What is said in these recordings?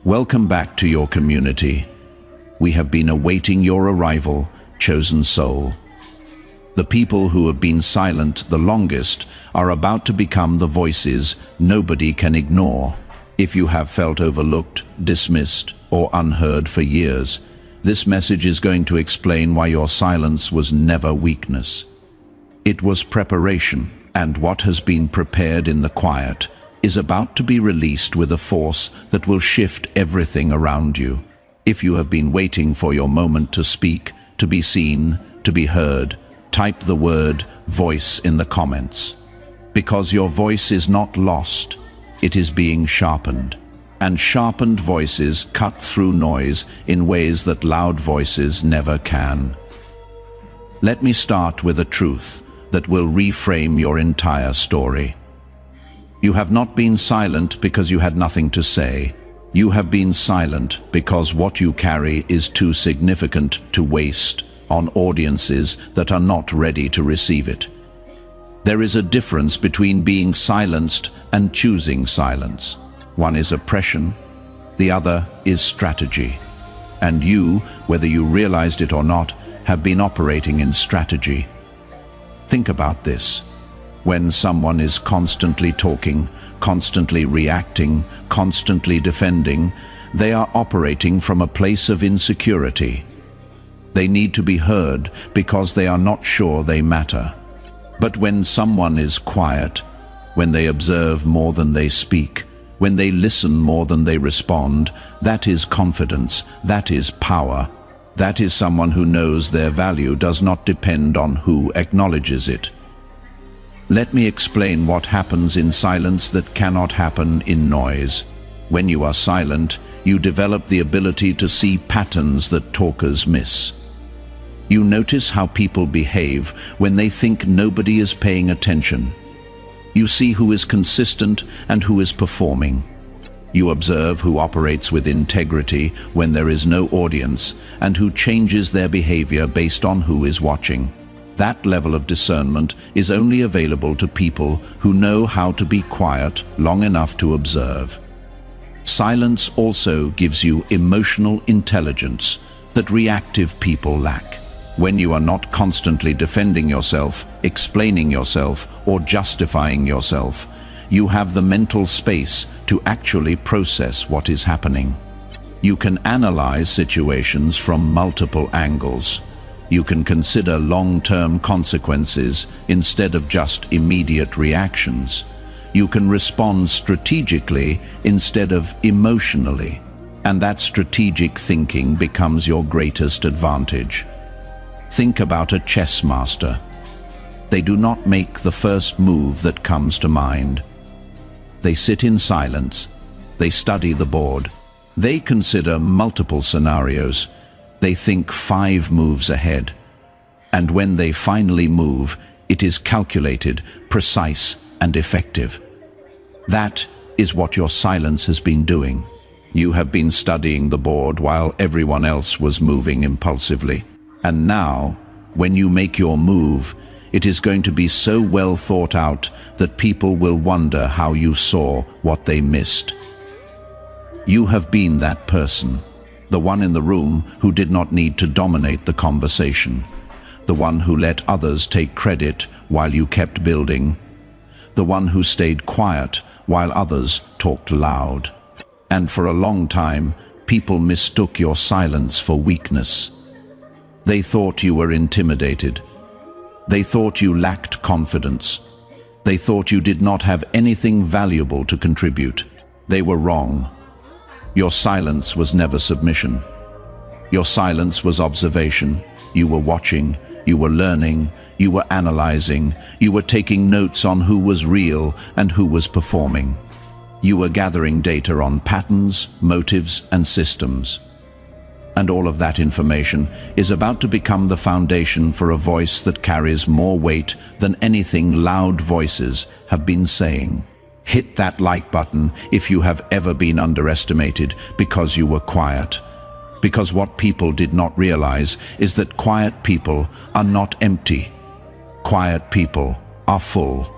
Welcome back to your community. We have been awaiting your arrival, chosen soul. The people who have been silent the longest are about to become the voices nobody can ignore. If you have felt overlooked, dismissed, or unheard for years, this message is going to explain why your silence was never weakness. It was preparation, and what has been prepared in the quiet is about to be released with a force that will shift everything around you. If you have been waiting for your moment to speak, to be seen, to be heard, type the word voice in the comments. Because your voice is not lost, it is being sharpened. And sharpened voices cut through noise in ways that loud voices never can. Let me start with a truth that will reframe your entire story. You have not been silent because you had nothing to say. You have been silent because what you carry is too significant to waste on audiences that are not ready to receive it. There is a difference between being silenced and choosing silence. One is oppression, the other is strategy. And you, whether you realized it or not, have been operating in strategy. Think about this. When someone is constantly talking, constantly reacting, constantly defending, they are operating from a place of insecurity. They need to be heard because they are not sure they matter. But when someone is quiet, when they observe more than they speak, when they listen more than they respond, that is confidence, that is power. That is someone who knows their value does not depend on who acknowledges it. Let me explain what happens in silence that cannot happen in noise. When you are silent, you develop the ability to see patterns that talkers miss. You notice how people behave when they think nobody is paying attention. You see who is consistent and who is performing. You observe who operates with integrity when there is no audience and who changes their behavior based on who is watching. That level of discernment is only available to people who know how to be quiet long enough to observe. Silence also gives you emotional intelligence that reactive people lack. When you are not constantly defending yourself, explaining yourself, or justifying yourself, you have the mental space to actually process what is happening. You can analyze situations from multiple angles. You can consider long-term consequences instead of just immediate reactions. You can respond strategically instead of emotionally, and that strategic thinking becomes your greatest advantage. Think about a chess master. They do not make the first move that comes to mind. They sit in silence. They study the board. They consider multiple scenarios. They think 5 moves ahead. And when they finally move, it is calculated, precise, and effective. That is what your silence has been doing. You have been studying the board while everyone else was moving impulsively. And now, when you make your move, it is going to be so well thought out that people will wonder how you saw what they missed. You have been that person. The one in the room who did not need to dominate the conversation. The one who let others take credit while you kept building. The one who stayed quiet while others talked loud. And for a long time, people mistook your silence for weakness. They thought you were intimidated. They thought you lacked confidence. They thought you did not have anything valuable to contribute. They were wrong. Your silence was never submission. Your silence was observation. You were watching, you were learning, you were analyzing, you were taking notes on who was real and who was performing. You were gathering data on patterns, motives, and systems. And all of that information is about to become the foundation for a voice that carries more weight than anything loud voices have been saying. Hit that like button if you have ever been underestimated because you were quiet. Because what people did not realize is that quiet people are not empty. Quiet people are full.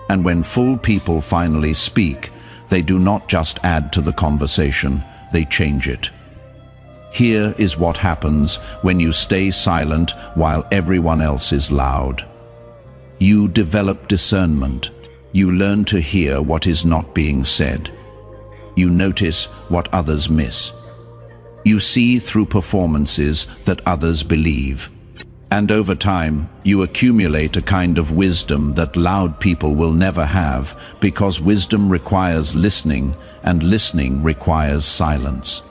And when full people finally speak, they do not just add to the conversation, they change it. Here is what happens when you stay silent while everyone else is loud. You develop discernment. You learn to hear what is not being said. You notice what others miss. You see through performances that others believe. And over time, you accumulate a kind of wisdom that loud people will never have, because wisdom requires listening, and listening requires silence.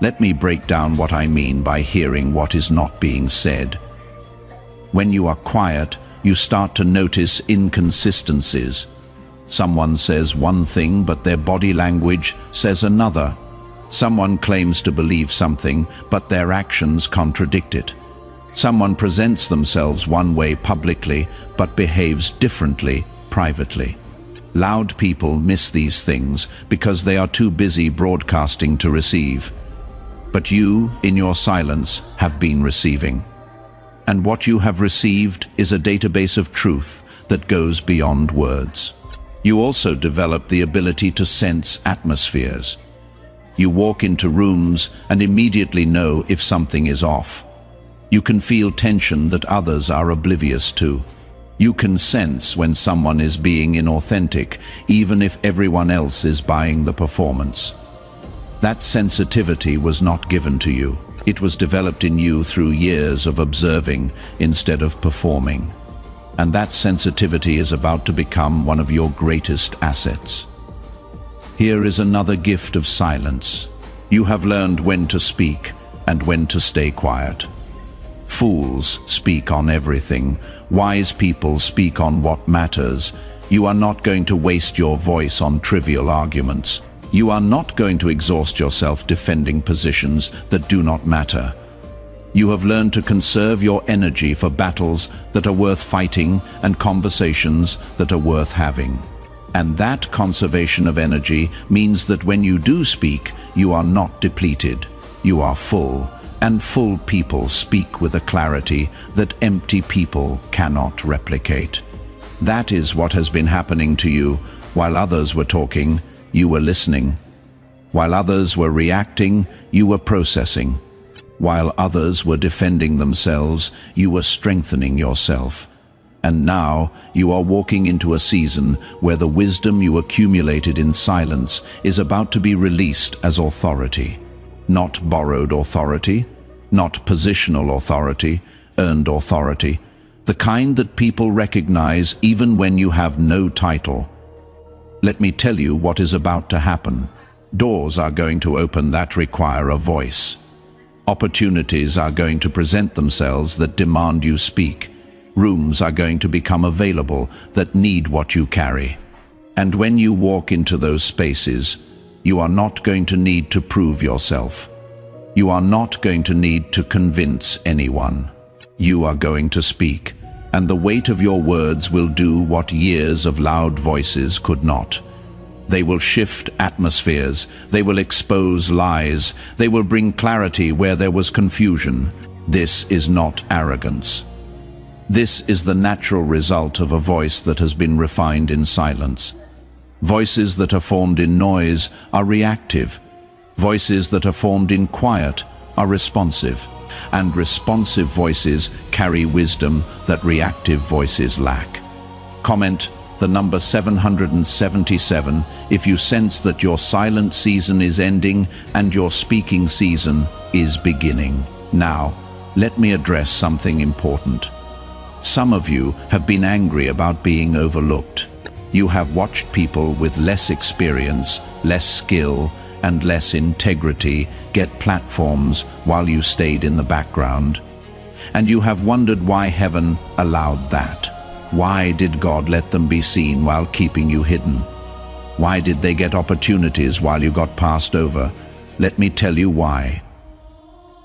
Let me break down what I mean by hearing what is not being said. When you are quiet, you start to notice inconsistencies. Someone says one thing, but their body language says another. Someone claims to believe something, but their actions contradict it. Someone presents themselves one way publicly, but behaves differently privately. Loud people miss these things because they are too busy broadcasting to receive. But you, in your silence, have been receiving. And what you have received is a database of truth that goes beyond words. You also develop the ability to sense atmospheres. You walk into rooms and immediately know if something is off. You can feel tension that others are oblivious to. You can sense when someone is being inauthentic, even if everyone else is buying the performance. That sensitivity was not given to you. It was developed in you through years of observing instead of performing. And that sensitivity is about to become one of your greatest assets. Here is another gift of silence. You have learned when to speak and when to stay quiet. Fools speak on everything. Wise people speak on what matters. You are not going to waste your voice on trivial arguments. You are not going to exhaust yourself defending positions that do not matter. You have learned to conserve your energy for battles that are worth fighting and conversations that are worth having. And that conservation of energy means that when you do speak, you are not depleted. You are full, and full people speak with a clarity that empty people cannot replicate. That is what has been happening to you. While others were talking, you were listening. While others were reacting, you were processing. While others were defending themselves, you were strengthening yourself. And now you are walking into a season where the wisdom you accumulated in silence is about to be released as authority. Not borrowed authority, not positional authority, earned authority, the kind that people recognize even when you have no title. Let me tell you what is about to happen. Doors are going to open that require a voice. Opportunities are going to present themselves that demand you speak. Rooms are going to become available that need what you carry. And when you walk into those spaces, you are not going to need to prove yourself. You are not going to need to convince anyone. You are going to speak, and the weight of your words will do what years of loud voices could not. They will shift atmospheres, they will expose lies, they will bring clarity where there was confusion. This is not arrogance. This is the natural result of a voice that has been refined in silence. Voices that are formed in noise are reactive. Voices that are formed in quiet are responsive. And responsive voices carry wisdom that reactive voices lack. Comment the number 777 if you sense that your silent season is ending and your speaking season is beginning. Now, let me address something important. Some of you have been angry about being overlooked. You have watched people with less experience, less skill, and less integrity get platforms while you stayed in the background. And you have wondered why heaven allowed that. Why did God let them be seen while keeping you hidden? Why did they get opportunities while you got passed over? Let me tell you why.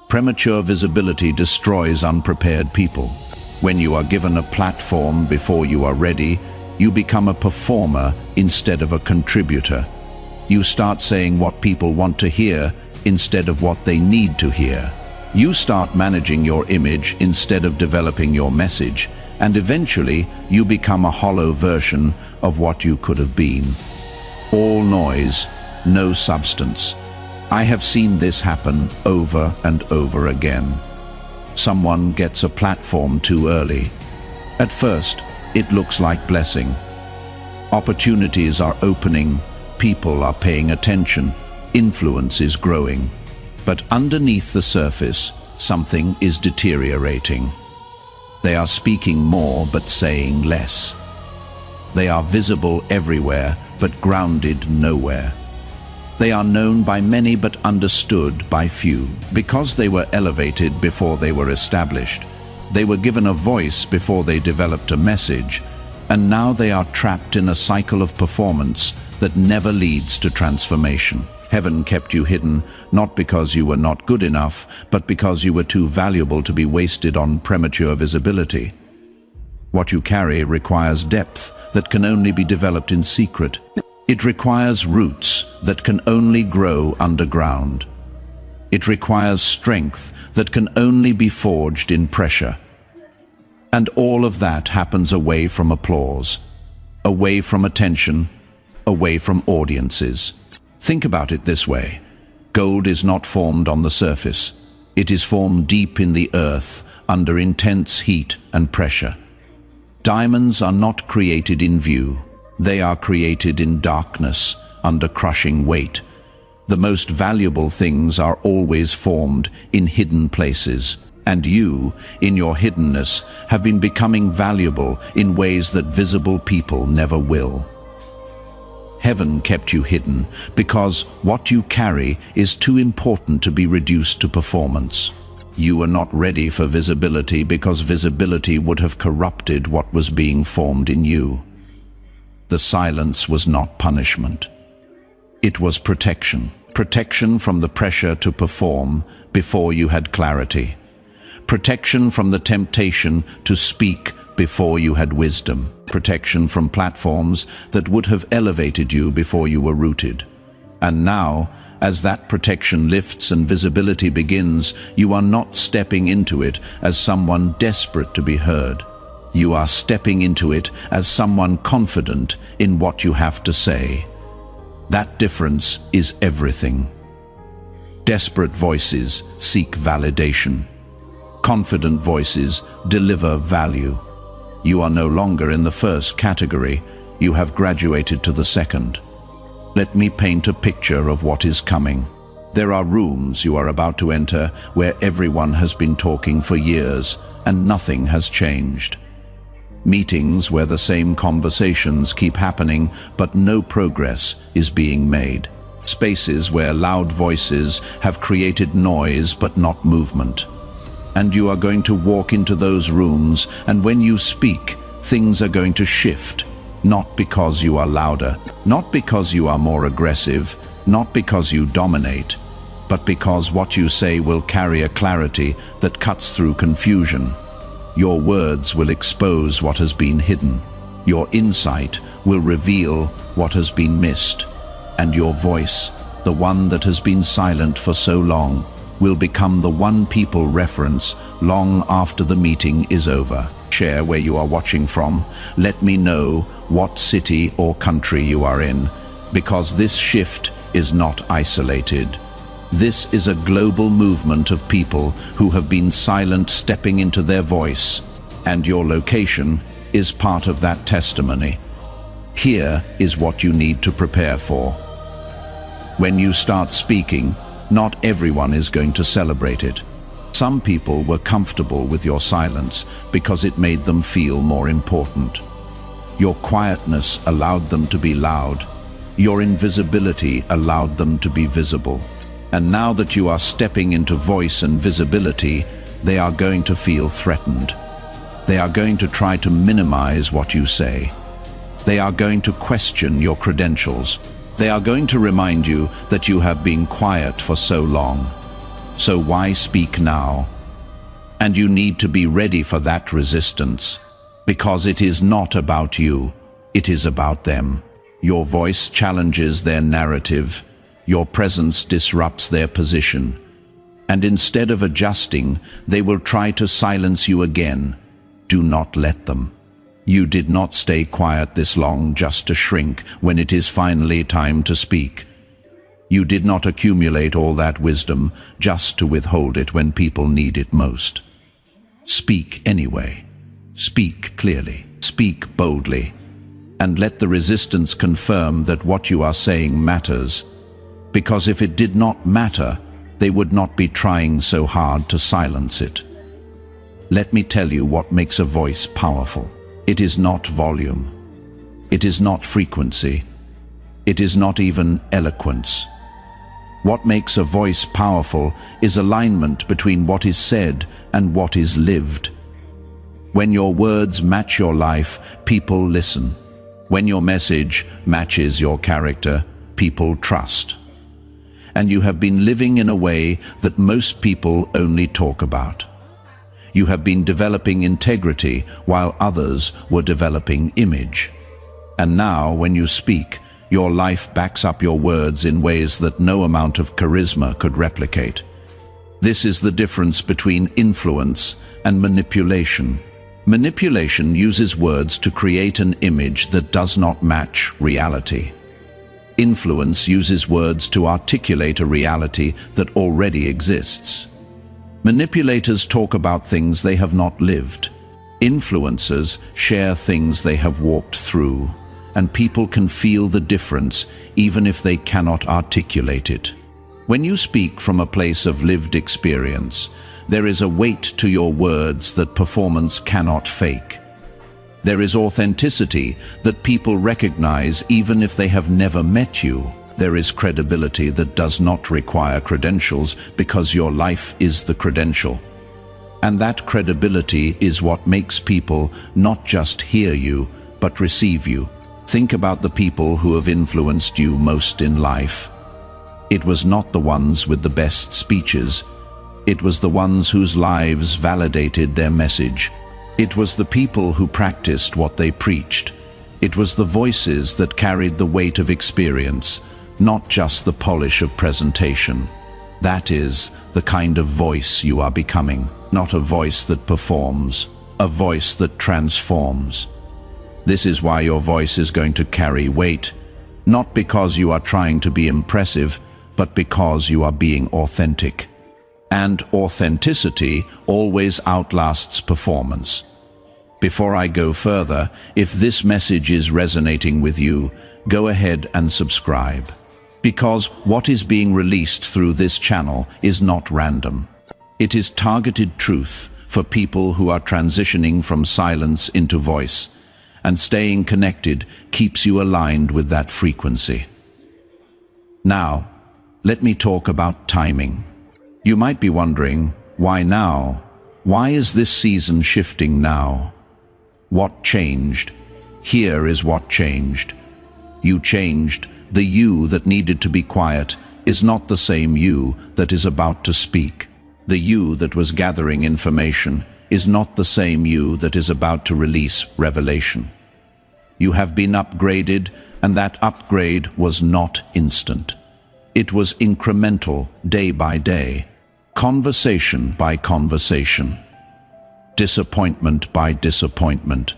Premature visibility destroys unprepared people. When you are given a platform before you are ready, you become a performer instead of a contributor. You start saying what people want to hear instead of what they need to hear. You start managing your image instead of developing your message, and eventually you become a hollow version of what you could have been. All noise, no substance. I have seen this happen over and over again. Someone gets a platform too early. At first, it looks like blessing. Opportunities are opening, people are paying attention, influence is growing. But underneath the surface, something is deteriorating. They are speaking more but saying less. They are visible everywhere but grounded nowhere. They are known by many but understood by few. Because they were elevated before they were established, they were given a voice before they developed a message, and now they are trapped in a cycle of performance that never leads to transformation. Heaven kept you hidden, not because you were not good enough, but because you were too valuable to be wasted on premature visibility. What you carry requires depth that can only be developed in secret. It requires roots that can only grow underground. It requires strength that can only be forged in pressure. And all of that happens away from applause, away from attention, away from audiences. Think about it this way. Gold is not formed on the surface. It is formed deep in the earth, under intense heat and pressure. Diamonds are not created in view. They are created in darkness, under crushing weight. The most valuable things are always formed in hidden places. And you, in your hiddenness, have been becoming valuable in ways that visible people never will. Heaven kept you hidden because what you carry is too important to be reduced to performance. You were not ready for visibility because visibility would have corrupted what was being formed in you. The silence was not punishment. It was protection. Protection from the pressure to perform before you had clarity. Protection from the temptation to speak before you had wisdom. Protection from platforms that would have elevated you before you were rooted. And now, as that protection lifts and visibility begins, you are not stepping into it as someone desperate to be heard. You are stepping into it as someone confident in what you have to say. That difference is everything. Desperate voices seek validation. Confident voices deliver value. You are no longer in the first category. You have graduated to the second. Let me paint a picture of what is coming. There are rooms you are about to enter where everyone has been talking for years and nothing has changed. Meetings where the same conversations keep happening but no progress is being made. Spaces where loud voices have created noise but not movement. And you are going to walk into those rooms, and when you speak, things are going to shift. Not because you are louder, not because you are more aggressive, not because you dominate, but because what you say will carry a clarity that cuts through confusion. Your words will expose what has been hidden. Your insight will reveal what has been missed. And your voice, the one that has been silent for so long, will become the one people reference long after the meeting is over. Share where you are watching from. Let me know what city or country you are in, because this shift is not isolated. This is a global movement of people who have been silent stepping into their voice, and your location is part of that testimony. Here is what you need to prepare for. When you start speaking, not everyone is going to celebrate it. Some people were comfortable with your silence because it made them feel more important. Your quietness allowed them to be loud. Your invisibility allowed them to be visible. And now that you are stepping into voice and visibility, they are going to feel threatened. They are going to try to minimize what you say. They are going to question your credentials. They are going to remind you that you have been quiet for so long. So why speak now? And you need to be ready for that resistance, because it is not about you, it is about them. Your voice challenges their narrative. Your presence disrupts their position. And instead of adjusting, they will try to silence you again. Do not let them. You did not stay quiet this long just to shrink when it is finally time to speak. You did not accumulate all that wisdom just to withhold it when people need it most. Speak anyway. Speak clearly. Speak boldly. And let the resistance confirm that what you are saying matters. Because if it did not matter, they would not be trying so hard to silence it. Let me tell you what makes a voice powerful. It is not volume. It is not frequency. It is not even eloquence. What makes a voice powerful is alignment between what is said and what is lived. When your words match your life, people listen. When your message matches your character, people trust. And you have been living in a way that most people only talk about. You have been developing integrity while others were developing image. And now, when you speak, your life backs up your words in ways that no amount of charisma could replicate. This is the difference between influence and manipulation. Manipulation uses words to create an image that does not match reality. Influence uses words to articulate a reality that already exists. Manipulators talk about things they have not lived. Influencers share things they have walked through, and people can feel the difference even if they cannot articulate it. When you speak from a place of lived experience, there is a weight to your words that performance cannot fake. There is authenticity that people recognize even if they have never met you. There is credibility that does not require credentials because your life is the credential. And that credibility is what makes people not just hear you, but receive you. Think about the people who have influenced you most in life. It was not the ones with the best speeches. It was the ones whose lives validated their message. It was the people who practiced what they preached. It was the voices that carried the weight of experience, not just the polish of presentation. That is the kind of voice you are becoming, not a voice that performs, a voice that transforms. This is why your voice is going to carry weight, not because you are trying to be impressive, but because you are being authentic. And authenticity always outlasts performance. Before I go further, if this message is resonating with you, go ahead and subscribe. Because what is being released through this channel is not random. It is targeted truth for people who are transitioning from silence into voice, and staying connected keeps you aligned with that frequency. Now, let me talk about timing. You might be wondering, why now? Why is this season shifting now? What changed? Here is what changed. You changed. The you that needed to be quiet is not the same you that is about to speak. The you that was gathering information is not the same you that is about to release revelation. You have been upgraded, and that upgrade was not instant. It was incremental, day by day, conversation by conversation, disappointment by disappointment.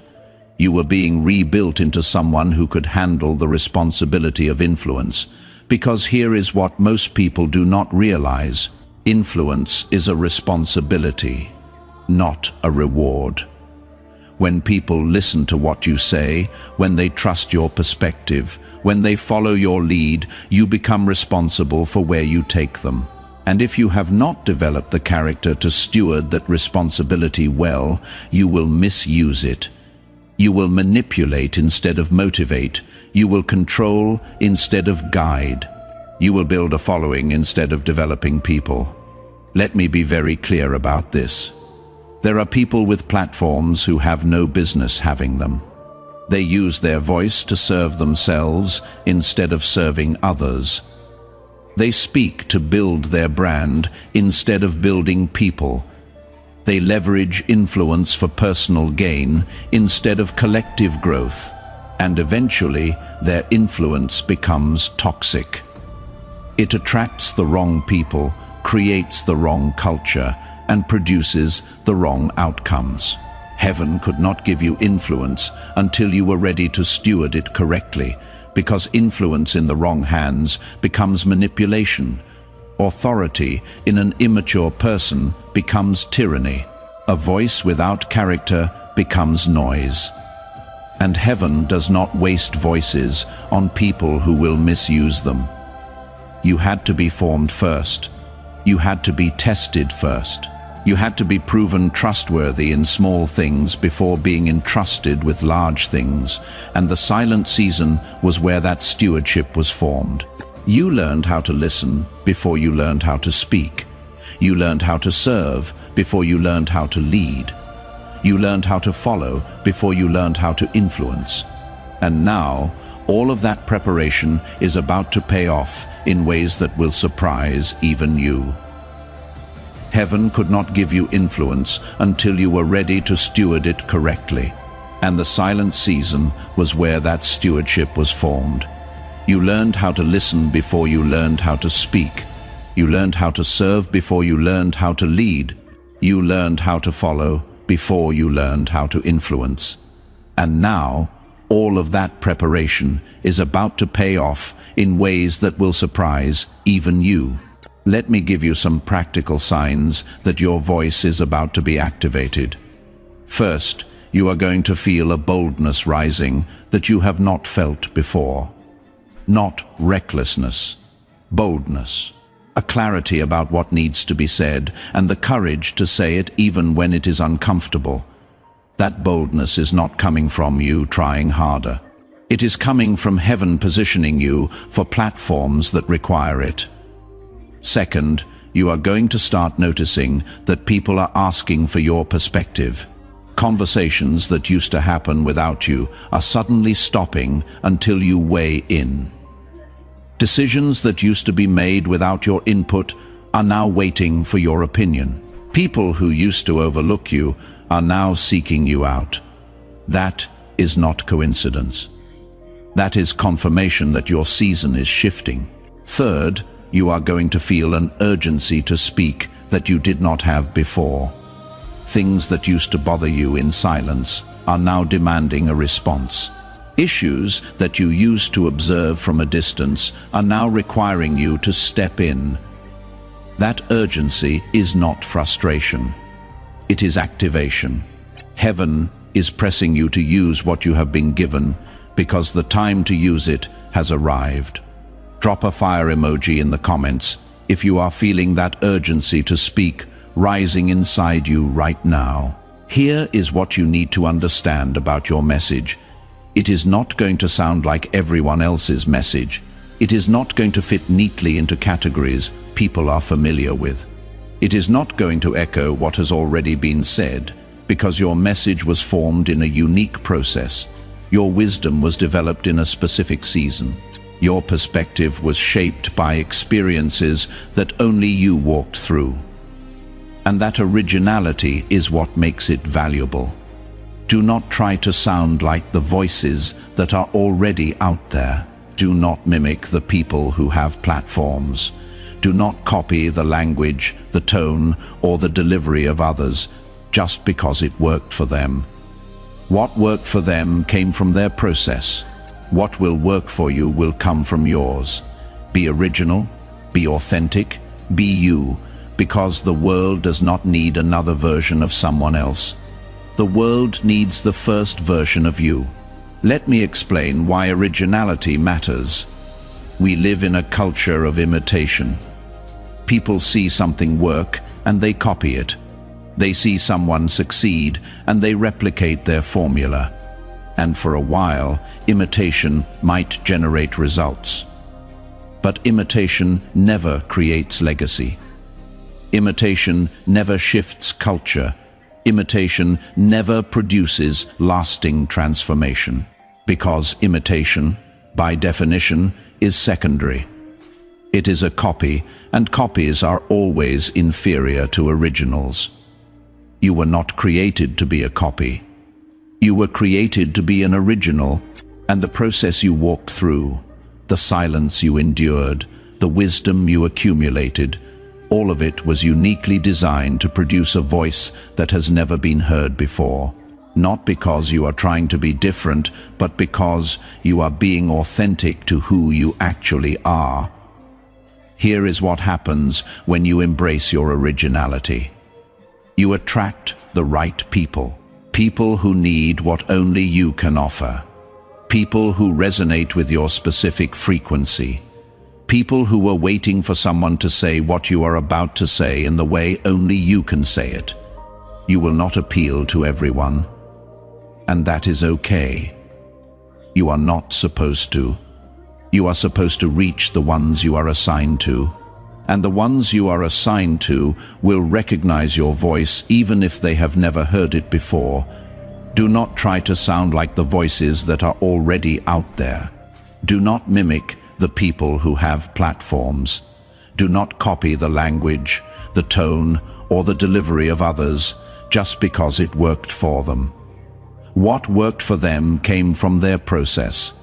You were being rebuilt into someone who could handle the responsibility of influence, because here is what most people do not realize. Influence is a responsibility, not a reward. When people listen to what you say, when they trust your perspective, when they follow your lead, you become responsible for where you take them. And if you have not developed the character to steward that responsibility well, you will misuse it. You will manipulate instead of motivate. You will control instead of guide. You will build a following instead of developing people. Let me be very clear about this. There are people with platforms who have no business having them. They use their voice to serve themselves instead of serving others. They speak to build their brand instead of building people. They leverage influence for personal gain instead of collective growth, and eventually their influence becomes toxic. It attracts the wrong people, creates the wrong culture, and produces the wrong outcomes. Heaven could not give you influence until you were ready to steward it correctly, because influence in the wrong hands becomes manipulation. Authority in an immature person becomes tyranny. A voice without character becomes noise. And heaven does not waste voices on people who will misuse them. You had to be formed first. You had to be tested first. You had to be proven trustworthy in small things before being entrusted with large things, and the silent season was where that stewardship was formed. You learned how to listen before you learned how to speak. You learned how to serve before you learned how to lead. You learned how to follow before you learned how to influence. And now, all of that preparation is about to pay off in ways that will surprise even you. Heaven could not give you influence until you were ready to steward it correctly. And the silent season was where that stewardship was formed. You learned how to listen before you learned how to speak. You learned how to serve before you learned how to lead. You learned how to follow before you learned how to influence. And now, all of that preparation is about to pay off in ways that will surprise even you. Let me give you some practical signs that your voice is about to be activated. First, you are going to feel a boldness rising that you have not felt before. Not recklessness, boldness. A clarity about what needs to be said, and the courage to say it even when it is uncomfortable. That boldness is not coming from you trying harder. It is coming from heaven positioning you for platforms that require it. Second, you are going to start noticing that people are asking for your perspective. Conversations that used to happen without you are suddenly stopping until you weigh in. Decisions that used to be made without your input are now waiting for your opinion. People who used to overlook you are now seeking you out. That is not coincidence. That is confirmation that your season is shifting. Third, you are going to feel an urgency to speak that you did not have before. Things that used to bother you in silence are now demanding a response. Issues that you used to observe from a distance are now requiring you to step in. That urgency is not frustration. It is activation. Heaven is pressing you to use what you have been given because the time to use it has arrived. Drop a fire emoji in the comments if you are feeling that urgency to speak rising inside you right now. Here is what you need to understand about your message. It is not going to sound like everyone else's message. It is not going to fit neatly into categories people are familiar with. It is not going to echo what has already been said, because your message was formed in a unique process. Your wisdom was developed in a specific season. Your perspective was shaped by experiences that only you walked through. And that originality is what makes it valuable. Do not try to sound like the voices that are already out there. Do not mimic the people who have platforms. Do not copy the language, the tone, or the delivery of others just because it worked for them. What worked for them came from their process. What will work for you will come from yours. Be original, be authentic, be you, because the world does not need another version of someone else. The world needs the first version of you. Let me explain why originality matters. We live in a culture of imitation. People see something work and they copy it. They see someone succeed and they replicate their formula. And for a while, imitation might generate results. But imitation never creates legacy. Imitation never shifts culture. Imitation never produces lasting transformation. Because imitation, by definition, is secondary. It is a copy, and copies are always inferior to originals. You were not created to be a copy. You were created to be an original, and the process you walked through, the silence you endured, the wisdom you accumulated, all of it was uniquely designed to produce a voice that has never been heard before. not because you are trying to be different, but because you are being authentic to who you actually are. Here is what happens when you embrace your originality. You attract the right people. People who need what only you can offer. People who resonate with your specific frequency. People who are waiting for someone to say what you are about to say in the way only you can say it. You will not appeal to everyone, and that is okay. You are not supposed to. You are supposed to reach the ones you are assigned to, and the ones you are assigned to will recognize your voice even if they have never heard it before. Do not try to sound like the voices that are already out there. Do not mimic the people who have platforms. Do not copy the language, the tone, or the delivery of others just because it worked for them. What worked for them came from their process.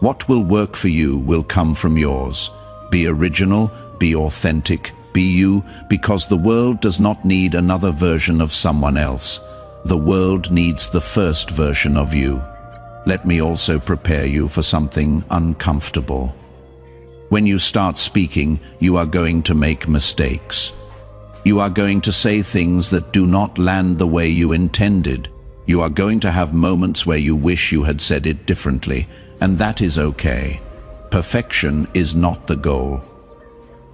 What will work for you will come from yours. Be original, be authentic, be you, because the world does not need another version of someone else. The world needs the first version of you. Let me also prepare you for something uncomfortable. When you start speaking, you are going to make mistakes. You are going to say things that do not land the way you intended. You are going to have moments where you wish you had said it differently, and that is okay. Perfection is not the goal.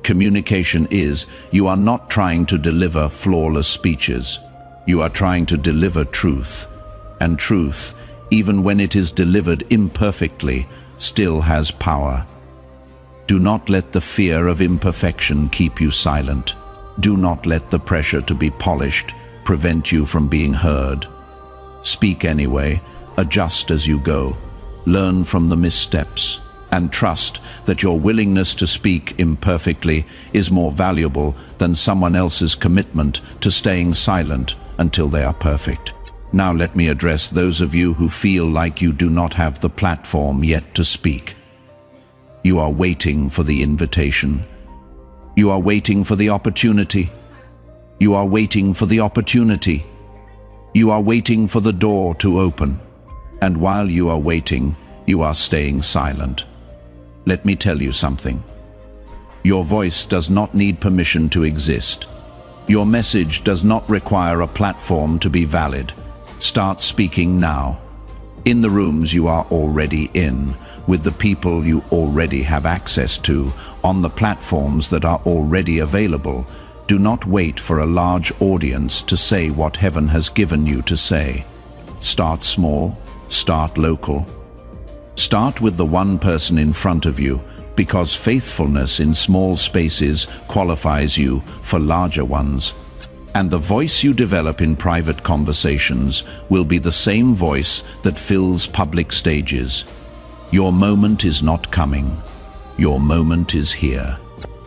Communication is. You are not trying to deliver flawless speeches. You are trying to deliver truth. And truth, even when it is delivered imperfectly, still has power. Do not let the fear of imperfection keep you silent. Do not let the pressure to be polished prevent you from being heard. Speak anyway, adjust as you go, learn from the missteps, and trust that your willingness to speak imperfectly is more valuable than someone else's commitment to staying silent until they are perfect. Now let me address those of you who feel like you do not have the platform yet to speak. You are waiting for the invitation. You are waiting for the opportunity. You are waiting for the opportunity. You are waiting for the door to open. And while you are waiting, you are staying silent. Let me tell you something. Your voice does not need permission to exist. Your message does not require a platform to be valid. Start speaking now. In the rooms you are already in, with the people you already have access to, on the platforms that are already available. Do not wait for a large audience to say what heaven has given you to say. Start small, start local. Start with the one person in front of you, because faithfulness in small spaces qualifies you for larger ones. And the voice you develop in private conversations will be the same voice that fills public stages. Your moment is not coming. Your moment is here.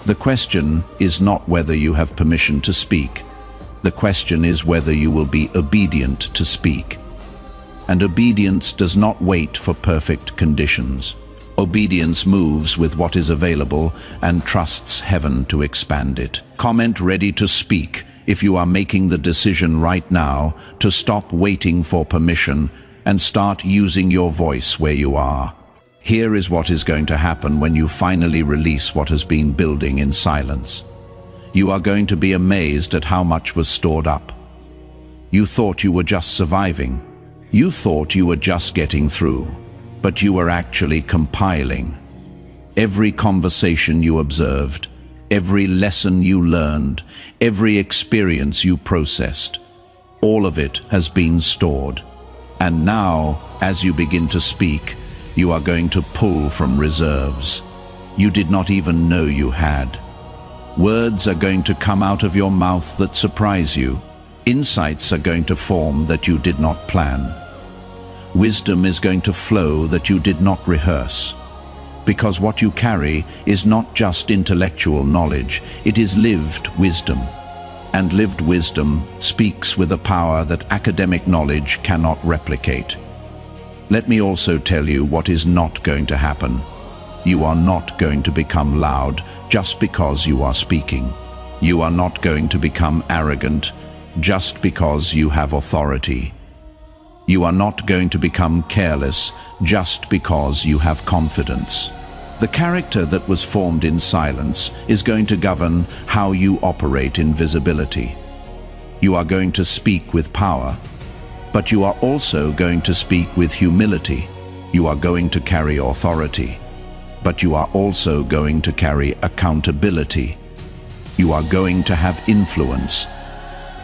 The question is not whether you have permission to speak. The question is whether you will be obedient to speak. And obedience does not wait for perfect conditions. Obedience moves with what is available and trusts heaven to expand it. Comment ready to speak if you are making the decision right now to stop waiting for permission and start using your voice where you are. Here is what is going to happen when you finally release what has been building in silence. You are going to be amazed at how much was stored up. You thought you were just surviving. You thought you were just getting through, but you were actually compiling. Every conversation you observed, every lesson you learned, every experience you processed, all of it has been stored. And now, as you begin to speak, you are going to pull from reserves you did not even know you had. Words are going to come out of your mouth that surprise you. Insights are going to form that you did not plan. Wisdom is going to flow that you did not rehearse. Because what you carry is not just intellectual knowledge, it is lived wisdom. And lived wisdom speaks with a power that academic knowledge cannot replicate. Let me also tell you what is not going to happen. You are not going to become loud just because you are speaking. You are not going to become arrogant just because you have authority. You are not going to become careless just because you have confidence. The character that was formed in silence is going to govern how you operate in visibility. You are going to speak with power, but you are also going to speak with humility. You are going to carry authority, but you are also going to carry accountability. You are going to have influence,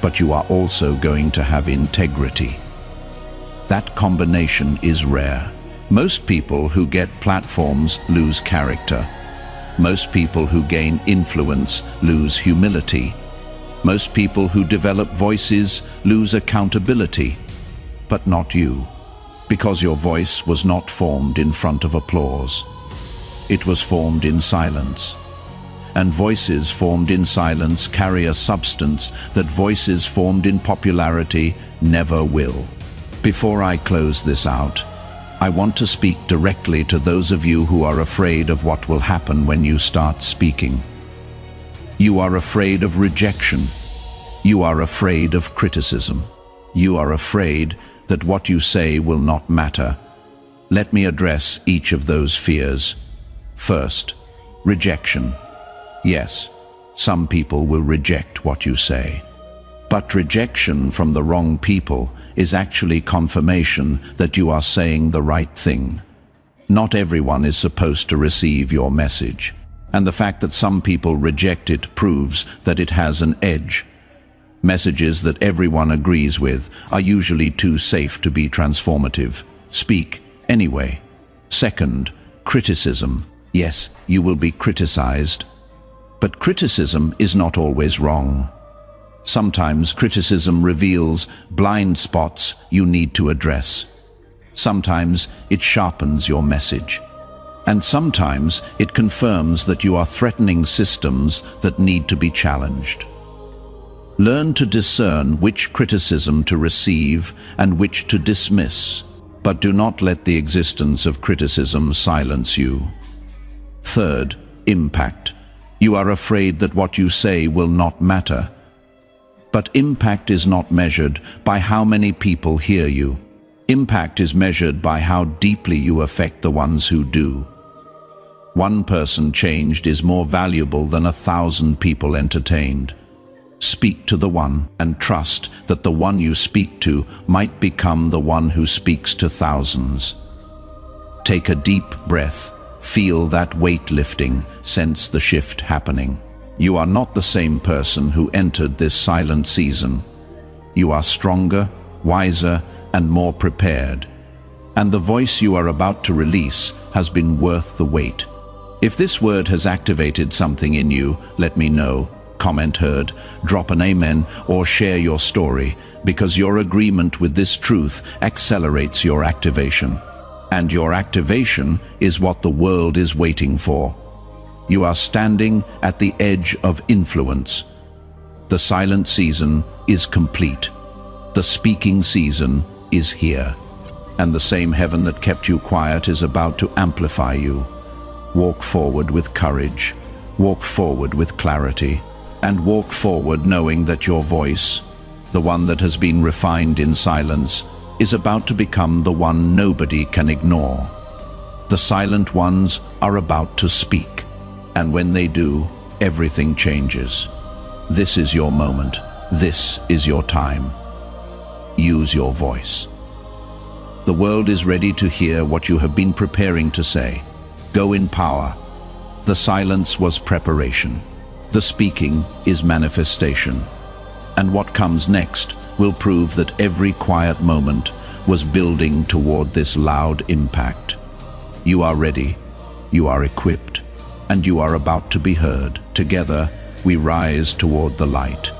but you are also going to have integrity. That combination is rare. Most people who get platforms lose character. Most people who gain influence lose humility. Most people who develop voices lose accountability. But not you, because your voice was not formed in front of applause. It was formed in silence. And voices formed in silence carry a substance that voices formed in popularity never will. Before I close this out, I want to speak directly to those of you who are afraid of what will happen when you start speaking. You are afraid of rejection. You are afraid of criticism. You are afraid that what you say will not matter. Let me address each of those fears. First, rejection. Yes, some people will reject what you say. But rejection from the wrong people is actually confirmation that you are saying the right thing. Not everyone is supposed to receive your message. And the fact that some people reject it proves that it has an edge. Messages that everyone agrees with are usually too safe to be transformative. Speak anyway. Second, criticism. Yes, you will be criticized. But criticism is not always wrong. Sometimes criticism reveals blind spots you need to address. Sometimes it sharpens your message. And sometimes it confirms that you are threatening systems that need to be challenged. Learn to discern which criticism to receive and which to dismiss, but do not let the existence of criticism silence you. Third, impact. You are afraid that what you say will not matter. But impact is not measured by how many people hear you. Impact is measured by how deeply you affect the ones who do. One person changed is more valuable than 1,000 people entertained. Speak to the one and trust that the one you speak to might become the one who speaks to thousands. Take a deep breath, feel that weight lifting, sense the shift happening. You are not the same person who entered this silent season. You are stronger, wiser, and more prepared. And the voice you are about to release has been worth the wait. If this word has activated something in you, let me know. Comment heard, drop an amen, or share your story, because your agreement with this truth accelerates your activation. And your activation is what the world is waiting for. You are standing at the edge of influence. The silent season is complete. The speaking season is here. And the same heaven that kept you quiet is about to amplify you. Walk forward with courage. Walk forward with clarity. And walk forward knowing that your voice, the one that has been refined in silence, is about to become the one nobody can ignore. The silent ones are about to speak, and when they do, everything changes. This is your moment. This is your time. Use your voice. The world is ready to hear what you have been preparing to say. Go in power. The silence was preparation. The speaking is manifestation. And what comes next will prove that every quiet moment was building toward this loud impact. You are ready, you are equipped, and you are about to be heard. Together, we rise toward the light.